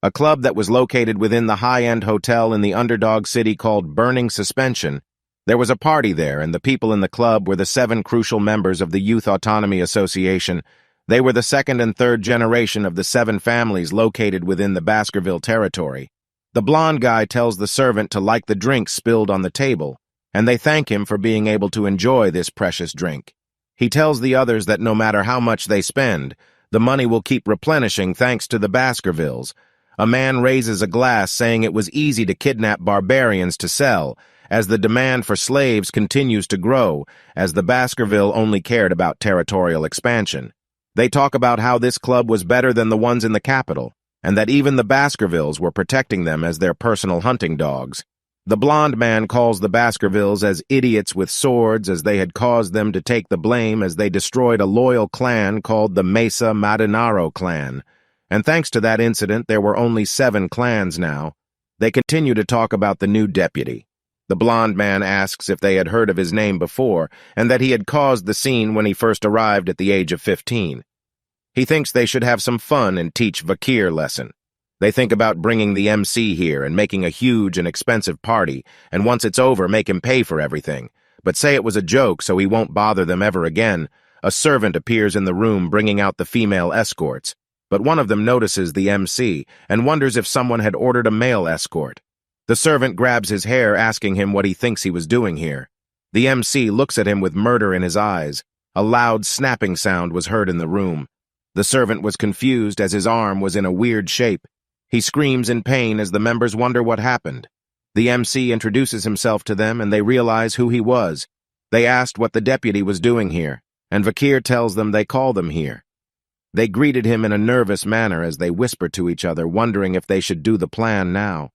a club that was located within the high-end hotel in the underdog city called Burning Suspension. There was a party there, and the people in the club were the 7 crucial members of the Youth Autonomy Association. They were the second and third generation of the 7 families located within the Baskerville territory. The blonde guy tells the servant to like the drink spilled on the table, and they thank him for being able to enjoy this precious drink. He tells the others that no matter how much they spend, the money will keep replenishing thanks to the Baskervilles. A man raises a glass saying it was easy to kidnap barbarians to sell, as the demand for slaves continues to grow, as the Baskerville only cared about territorial expansion. They talk about how this club was better than the ones in the capital, and that even the Baskervilles were protecting them as their personal hunting dogs. The blonde man calls the Baskervilles as idiots with swords, as they had caused them to take the blame as they destroyed a loyal clan called the Mesa Madinaro clan. And thanks to that incident, there were only 7 clans now. They continue to talk about the new deputy. The blonde man asks if they had heard of his name before, and that he had caused the scene when he first arrived at the age of 15. He thinks they should have some fun and teach Vakir lesson. They think about bringing the MC here and making a huge and expensive party, and once it's over, make him pay for everything. But say it was a joke so he won't bother them ever again. A servant appears in the room bringing out the female escorts. But one of them notices the MC and wonders if someone had ordered a male escort. The servant grabs his hair, asking him what he thinks he was doing here. The MC looks at him with murder in his eyes. A loud snapping sound was heard in the room. The servant was confused as his arm was in a weird shape. He screams in pain as the members wonder what happened. The MC introduces himself to them and they realize who he was. They asked what the deputy was doing here, and Vakir tells them they called him here. They greeted him in a nervous manner as they whisper to each other, wondering if they should do the plan now.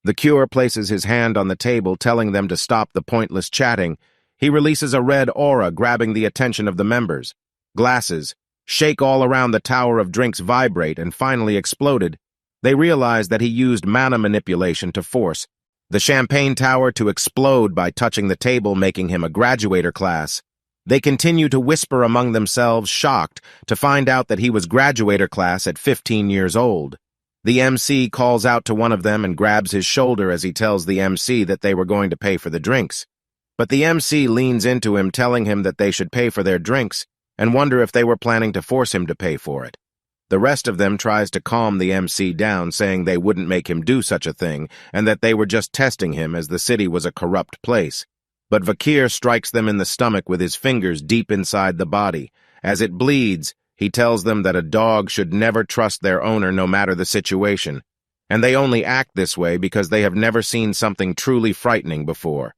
The cure places his hand on the table, telling them to stop the pointless chatting. He releases a red aura, grabbing the attention of the members. Glasses shake all around the tower of drinks, vibrate, and finally exploded. They realize that he used mana manipulation to force the champagne tower to explode by touching the table, making him a graduator class. They continue to whisper among themselves, shocked to find out that he was graduator class at 15 years old. The MC calls out to one of them and grabs his shoulder as he tells the MC that they were going to pay for the drinks. But the MC leans into him, telling him that they should pay for their drinks and wonder if they were planning to force him to pay for it. The rest of them tries to calm the MC down, saying they wouldn't make him do such a thing and that they were just testing him as the city was a corrupt place. But Vakir strikes them in the stomach with his fingers deep inside the body. As it bleeds, he tells them that a dog should never trust their owner no matter the situation, and they only act this way because they have never seen something truly frightening before.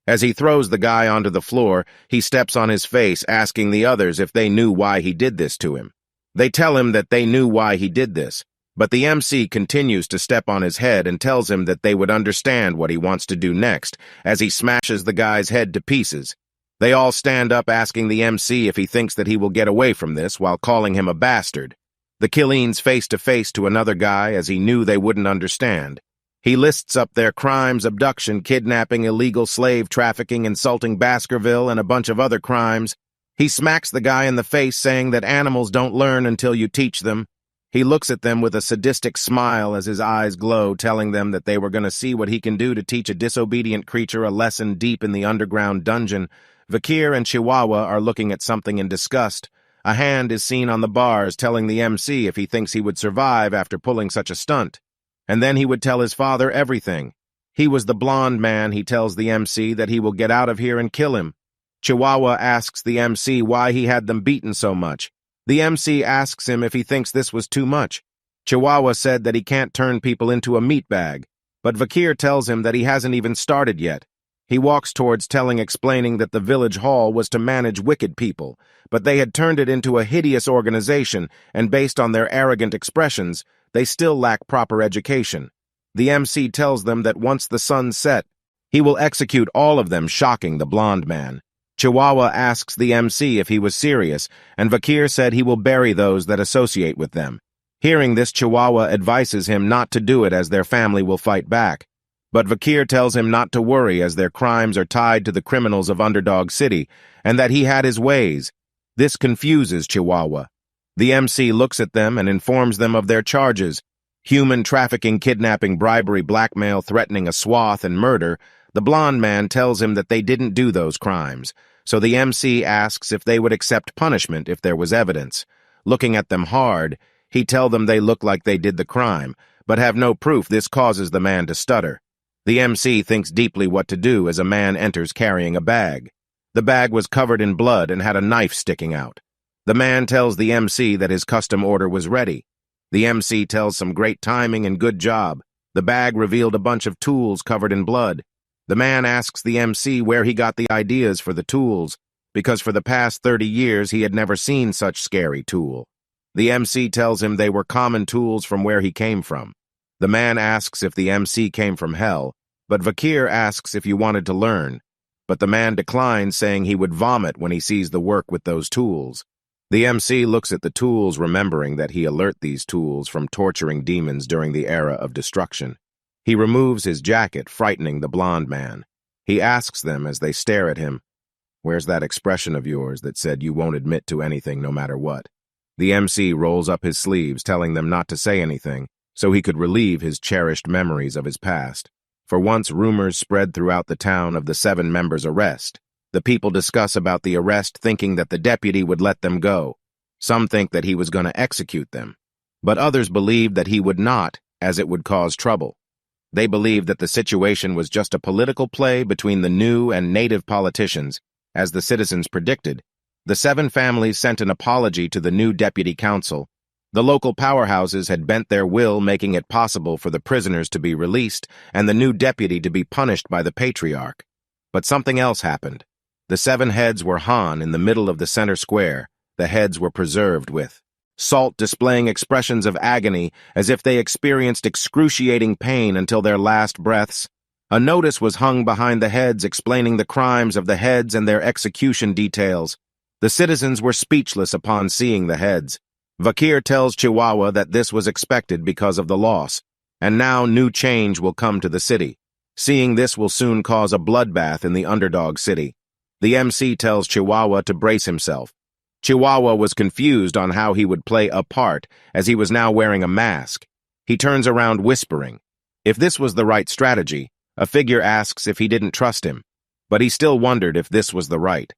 As he throws the guy onto the floor, he steps on his face, asking the others if they knew why he did this to him. They tell him that they knew why he did this, but the MC continues to step on his head and tells him that they would understand what he wants to do next, as he smashes the guy's head to pieces. They all stand up, asking the MC if he thinks that he will get away from this, while calling him a bastard. The killer leans face to face to another guy, as he knew they wouldn't understand. He lists up their crimes: abduction, kidnapping, illegal slave trafficking, insulting Baskerville, and a bunch of other crimes. He smacks the guy in the face, saying that animals don't learn until you teach them. He looks at them with a sadistic smile as his eyes glow, telling them that they were going to see what he can do to teach a disobedient creature a lesson deep in the underground dungeon. Vakir and Chihuahua are looking at something in disgust. A hand is seen on the bars, telling the MC if he thinks he would survive after pulling such a stunt. And then he would tell his father everything. He was the blonde man. He tells the MC that he will get out of here and kill him. Chihuahua asks the MC why he had them beaten so much. The MC asks him if he thinks this was too much. Chihuahua said that he can't turn people into a meat bag, but Vakir tells him that he hasn't even started yet. He walks towards explaining that the village hall was to manage wicked people, but they had turned it into a hideous organization, and based on their arrogant expressions, they still lack proper education. The MC tells them that once the sun set, he will execute all of them, shocking the blonde man. Chihuahua asks the MC if he was serious, and Vakir said he will bury those that associate with them. Hearing this, Chihuahua advises him not to do it, as their family will fight back. But Vakir tells him not to worry, as their crimes are tied to the criminals of Underdog City, and that he had his ways. This confuses Chihuahua. The MC looks at them and informs them of their charges. Human trafficking, kidnapping, bribery, blackmail, threatening a swath, and murder, the blonde man tells him that they didn't do those crimes, so the MC asks if they would accept punishment if there was evidence. Looking at them hard, he tells them they look like they did the crime, but have no proof. This causes the man to stutter. The MC thinks deeply what to do as a man enters carrying a bag. The bag was covered in blood and had a knife sticking out. The man tells the MC that his custom order was ready. The MC tells some great timing and good job. The bag revealed a bunch of tools covered in blood. The man asks the MC where he got the ideas for the tools, because for the past 30 years he had never seen such scary tool. The MC tells him they were common tools from where he came from. The man asks if the MC came from hell, but Vakir asks if you wanted to learn. But the man declines, saying he would vomit when he sees the work with those tools. The MC looks at the tools, remembering that he alert these tools from torturing demons during the era of destruction. He removes his jacket, frightening the blonde man. He asks them as they stare at him, "Where's that expression of yours that said you won't admit to anything no matter what?" The MC rolls up his sleeves, telling them not to say anything, so he could relieve his cherished memories of his past. For once, rumors spread throughout the town of the 7 members' arrest. The people discuss about the arrest, thinking that the deputy would let them go. Some think that he was going to execute them, but others believe that he would not, as it would cause trouble. They believe that the situation was just a political play between the new and native politicians. As the citizens predicted, the 7 families sent an apology to the new deputy council. The local powerhouses had bent their will, making it possible for the prisoners to be released and the new deputy to be punished by the patriarch. But something else happened. The 7 heads were hung in the middle of the center square. The heads were preserved with salt, displaying expressions of agony as if they experienced excruciating pain until their last breaths. A notice was hung behind the heads explaining the crimes of the heads and their execution details. The citizens were speechless upon seeing the heads. Vakir tells Chihuahua that this was expected because of the loss, and now new change will come to the city. Seeing this will soon cause a bloodbath in the underdog city. The MC tells Chihuahua to brace himself. Chihuahua was confused on how he would play a part, as he was now wearing a mask. He turns around whispering. If this was the right strategy, a figure asks if he didn't trust him, but he still wondered if this was the right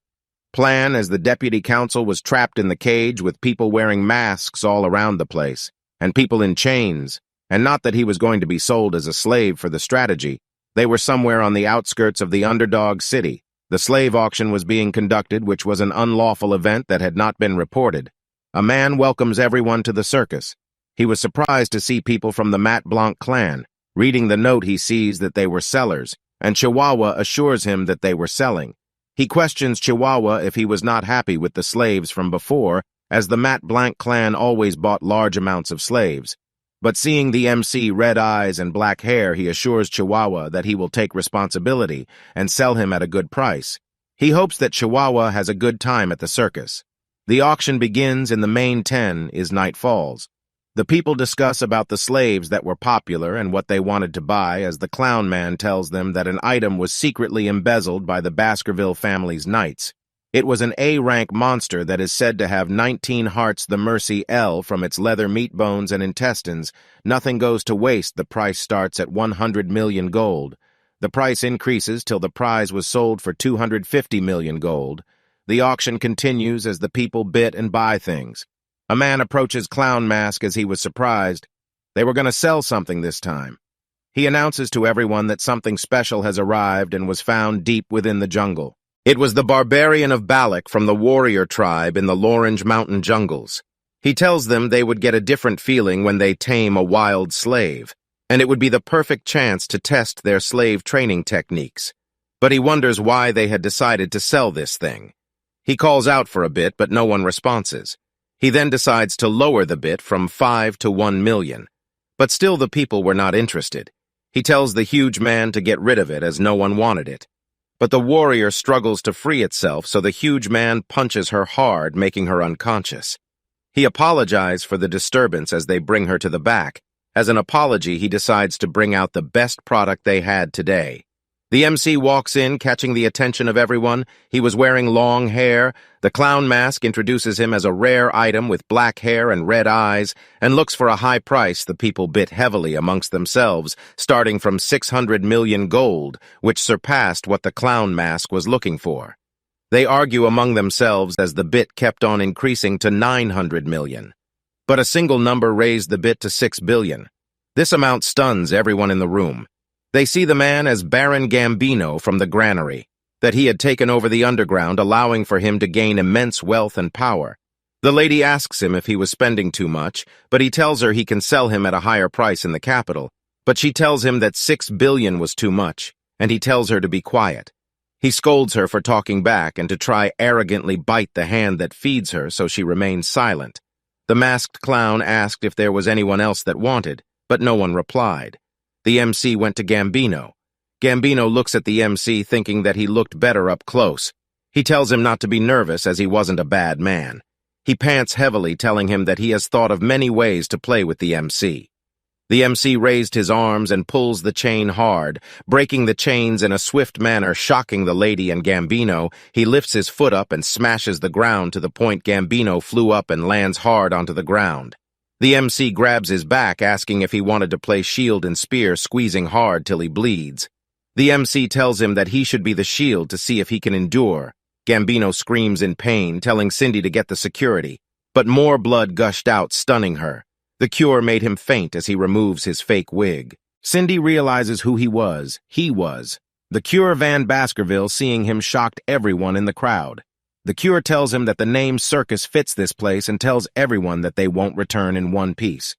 plan, as the deputy council was trapped in the cage with people wearing masks all around the place, and people in chains, and not that he was going to be sold as a slave for the strategy. They were somewhere on the outskirts of the underdog city. The slave auction was being conducted, which was an unlawful event that had not been reported. A man welcomes everyone to the circus. He was surprised to see people from the Mat Blanc clan. Reading the note, he sees that they were sellers, and Chihuahua assures him that they were selling. He questions Chihuahua if he was not happy with the slaves from before, as the Mat Blanc clan always bought large amounts of slaves. But seeing the MC red eyes and black hair, he assures Chihuahua that he will take responsibility and sell him at a good price. He hopes that Chihuahua has a good time at the circus. The auction begins in the main 10 as night falls. The people discuss about the slaves that were popular and what they wanted to buy, as the clown man tells them that an item was secretly embezzled by the Baskerville family's knights. It was an A-rank monster that is said to have 19 hearts, the Mercy L, from its leather, meat bones, and intestines. Nothing goes to waste. The price starts at 100 million gold. The price increases till the prize was sold for 250 million gold. The auction continues as the people bid and buy things. A man approaches Clown Mask as he was surprised. They were going to sell something this time. He announces to everyone that something special has arrived and was found deep within the jungle. It was the barbarian of Balak from the warrior tribe in the Lorange Mountain jungles. He tells them they would get a different feeling when they tame a wild slave, and it would be the perfect chance to test their slave training techniques. But he wonders why they had decided to sell this thing. He calls out for a bit, but no one responses. He then decides to lower the bid from 5 to 1 million. But still the people were not interested. He tells the huge man to get rid of it as no one wanted it. But the warrior struggles to free itself, so the huge man punches her hard, making her unconscious. He apologizes for the disturbance as they bring her to the back. As an apology, he decides to bring out the best product they had today. The MC walks in, catching the attention of everyone. He was wearing long hair. The clown mask introduces him as a rare item with black hair and red eyes, and looks for a high price. The people bid heavily amongst themselves, starting from 600 million gold, which surpassed what the clown mask was looking for. They argue among themselves as the bid kept on increasing to 900 million. But a single number raised the bid to 6 billion. This amount stuns everyone in the room. They see the man as Baron Gambino from the granary, that he had taken over the underground, allowing for him to gain immense wealth and power. The lady asks him if he was spending too much, but he tells her he can sell him at a higher price in the capital. But she tells him that 6 billion was too much, and he tells her to be quiet. He scolds her for talking back and to try arrogantly bite the hand that feeds her, so she remains silent. The masked clown asked if there was anyone else that wanted, but no one replied. The MC went to Gambino. Gambino looks at the MC thinking that he looked better up close. He tells him not to be nervous as he wasn't a bad man. He pants heavily, telling him that he has thought of many ways to play with the MC. The MC raised his arms and pulls the chain hard, breaking the chains in a swift manner, shocking the lady and Gambino. He lifts his foot up and smashes the ground to the point Gambino flew up and lands hard onto the ground. The MC grabs his back, asking if he wanted to play shield and spear, squeezing hard till he bleeds. The MC tells him that he should be the shield to see if he can endure. Gambino screams in pain, telling Cindy to get the security, but more blood gushed out, stunning her. The cure made him faint as he removes his fake wig. Cindy realizes who he was. The cure Van Baskerville, seeing him shocked everyone in the crowd. The cure tells him that the name Circus fits this place and tells everyone that they won't return in one piece.